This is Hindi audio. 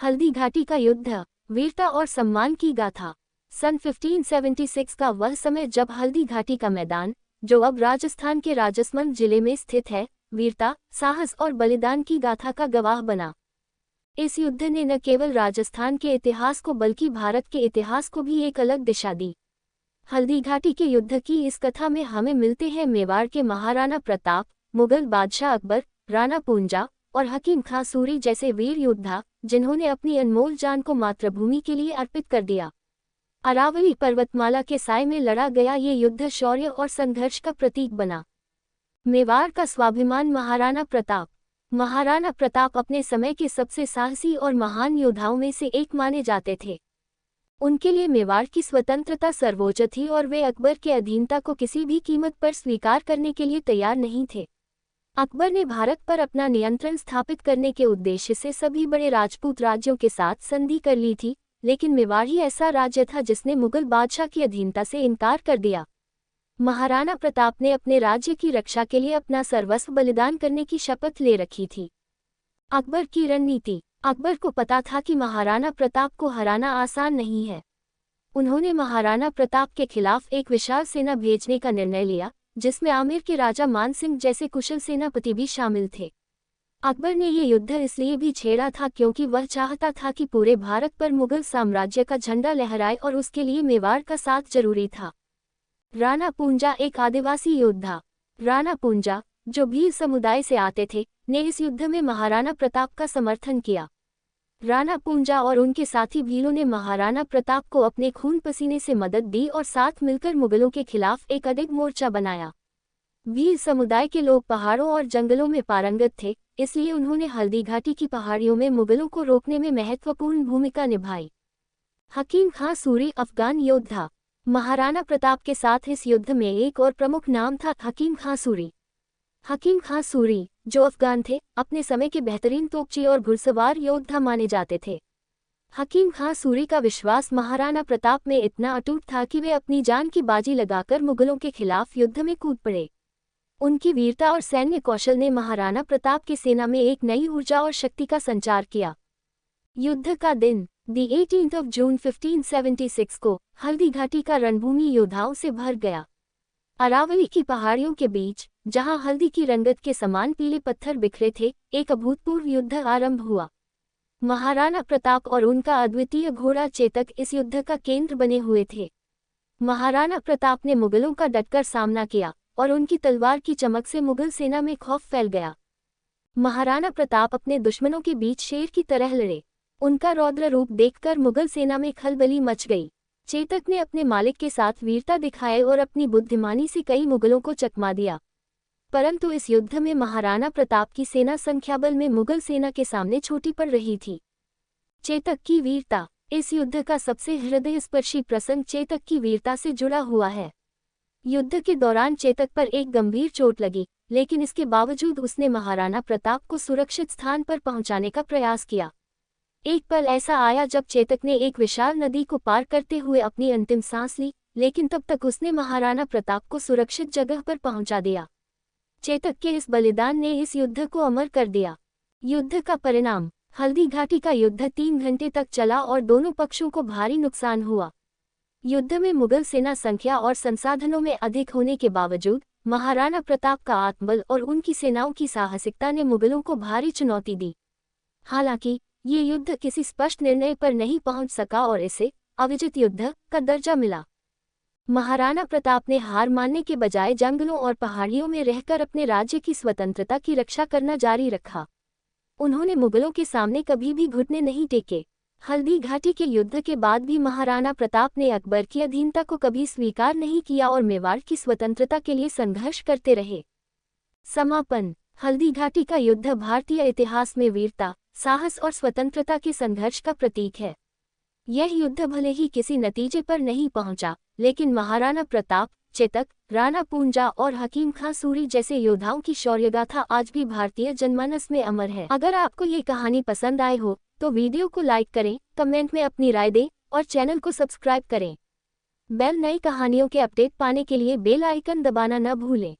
हल्दी घाटी का युद्ध, वीरता और सम्मान की गाथा। सन 1576 का वह समय जब हल्दी घाटी का मैदान, जो अब राजस्थान के राजसमंद जिले में स्थित है, वीरता, साहस और बलिदान की गाथा का गवाह बना। इस युद्ध ने न केवल राजस्थान के इतिहास को बल्कि भारत के इतिहास को भी एक अलग दिशा दी। हल्दी घाटी के युद्ध की इस कथा में हमें मिलते हैं मेवाड़ के महाराणा प्रताप, मुगल बादशाह अकबर, राणा पूंजा और हकीम खां सूरी जैसे वीर योद्धा, जिन्होंने अपनी अनमोल जान को मातृभूमि के लिए अर्पित कर दिया। अरावली पर्वतमाला के साए में लड़ा गया ये युद्ध शौर्य और संघर्ष का प्रतीक बना। मेवाड़ का स्वाभिमान। महाराणा प्रताप अपने समय के सबसे साहसी और महान योद्धाओं में से एक माने जाते थे। उनके लिए मेवाड़ की स्वतंत्रता सर्वोच्च थी और वे अकबर के अधीनता को किसी भी कीमत पर स्वीकार करने के लिए तैयार नहीं थे। अकबर ने भारत पर अपना नियंत्रण स्थापित करने के उद्देश्य से सभी बड़े राजपूत राज्यों के साथ संधि कर ली थी, लेकिन मेवाड़ ही ऐसा राज्य था जिसने मुगल बादशाह की अधीनता से इनकार कर दिया। महाराणा प्रताप ने अपने राज्य की रक्षा के लिए अपना सर्वस्व बलिदान करने की शपथ ले रखी थी। अकबर की रणनीति। अकबर को पता था कि महाराणा प्रताप को हराना आसान नहीं है। उन्होंने महाराणा प्रताप के खिलाफ एक विशाल सेना भेजने का निर्णय लिया, जिसमें आमेर के राजा मानसिंह जैसे कुशल सेनापति भी शामिल थे। अकबर ने ये युद्ध इसलिए भी छेड़ा था क्योंकि वह चाहता था कि पूरे भारत पर मुगल साम्राज्य का झंडा लहराए और उसके लिए मेवाड़ का साथ जरूरी था। राणा पूंजा एक आदिवासी योद्धा। राणा पूंजा, जो भील समुदाय से आते थे, ने इस युद्ध में महाराणा प्रताप का समर्थन किया। राणा पूंजा और उनके साथी भीलों ने महाराणा प्रताप को अपने खून पसीने से मदद दी और साथ मिलकर मुगलों के खिलाफ एक अडिग मोर्चा बनाया। भील समुदाय के लोग पहाड़ों और जंगलों में पारंगत थे, इसलिए उन्होंने हल्दी घाटी की पहाड़ियों में मुगलों को रोकने में महत्वपूर्ण भूमिका निभाई। हकीम खां सूरी अफगान योद्धा। महाराणा प्रताप के साथ इस युद्ध में एक और प्रमुख नाम था हकीम खां सूरी। हकीम खां सूरी, जो अफगान थे, अपने समय के बेहतरीन तोपची और घुड़सवार योद्धा माने जाते थे। हकीम खां सूरी का विश्वास महाराणा प्रताप में इतना अटूट था कि वे अपनी जान की बाजी लगाकर मुगलों के खिलाफ युद्ध में कूद पड़े। उनकी वीरता और सैन्य कौशल ने महाराणा प्रताप की सेना में एक नई ऊर्जा और शक्ति का संचार किया। युद्ध का दिन। 18 जून 1576 को हल्दी घाटी का रणभूमि योद्धाओं से भर गया। अरावली की पहाड़ियों के बीच, जहां हल्दी की रंगत के समान पीले पत्थर बिखरे थे, एक अभूतपूर्व युद्ध आरंभ हुआ। महाराणा प्रताप और उनका अद्वितीय घोड़ा चेतक इस युद्ध का केंद्र बने हुए थे। महाराणा प्रताप ने मुगलों का डटकर सामना किया और उनकी तलवार की चमक से मुगल सेना में खौफ फैल गया। महाराणा प्रताप अपने दुश्मनों के बीच शेर की तरह लड़े। उनका रौद्र रूप देखकर मुगल सेना में खलबली मच गई। चेतक ने अपने मालिक के साथ वीरता दिखाई और अपनी बुद्धिमानी से कई मुगलों को चकमा दिया। परंतु इस युद्ध में महाराणा प्रताप की सेना संख्याबल में मुगल सेना के सामने छोटी पड़ रही थी। चेतक की वीरता। इस युद्ध का सबसे हृदयस्पर्शी प्रसंग चेतक की वीरता से जुड़ा हुआ है। युद्ध के दौरान चेतक पर एक गंभीर चोट लगी, लेकिन इसके बावजूद उसने महाराणा प्रताप को सुरक्षित स्थान पर पहुंचाने का प्रयास किया। एक पल ऐसा आया जब चेतक ने एक विशाल नदी को पार करते हुए अपनी अंतिम सांस ली, लेकिन तब तक उसने महाराणा प्रताप को सुरक्षित जगह पर पहुंचा दिया। चेतक के इस बलिदान ने इस युद्ध को अमर कर दिया। युद्ध का परिणाम। हल्दी घाटी का युद्ध 3 घंटे तक चला और दोनों पक्षों को भारी नुकसान हुआ। युद्ध में मुगल सेना संख्या और संसाधनों में अधिक होने के बावजूद महाराणा प्रताप का आत्मबल और उनकी सेनाओं की साहसिकता ने मुगलों को भारी चुनौती दी। हालांकि ये युद्ध किसी स्पष्ट निर्णय पर नहीं पहुंच सका और इसे अविजित युद्ध का दर्जा मिला। महाराणा प्रताप ने हार मानने के बजाय जंगलों और पहाड़ियों में रहकर अपने राज्य की स्वतंत्रता की रक्षा करना जारी रखा। उन्होंने मुगलों के सामने कभी भी घुटने नहीं टेके। हल्दी घाटी के युद्ध के बाद भी महाराणा प्रताप ने अकबर की अधीनता को कभी स्वीकार नहीं किया और मेवाड़ की स्वतंत्रता के लिए संघर्ष करते रहे। समापन। हल्दी घाटी का युद्ध भारतीय इतिहास में वीरता, साहस और स्वतंत्रता के संघर्ष का प्रतीक है। यह युद्ध भले ही किसी नतीजे पर नहीं पहुंचा, लेकिन महाराणा प्रताप, चेतक, राणा पूंजा और हकीम खां सूरी जैसे योद्धाओं की शौर्यगाथा आज भी भारतीय जनमानस में अमर है। अगर आपको ये कहानी पसंद आए हो तो वीडियो को लाइक करें, कमेंट में अपनी राय दें और चैनल को सब्सक्राइब करें। नई कहानियों के अपडेट पाने के लिए बेल आइकन दबाना न भूलें।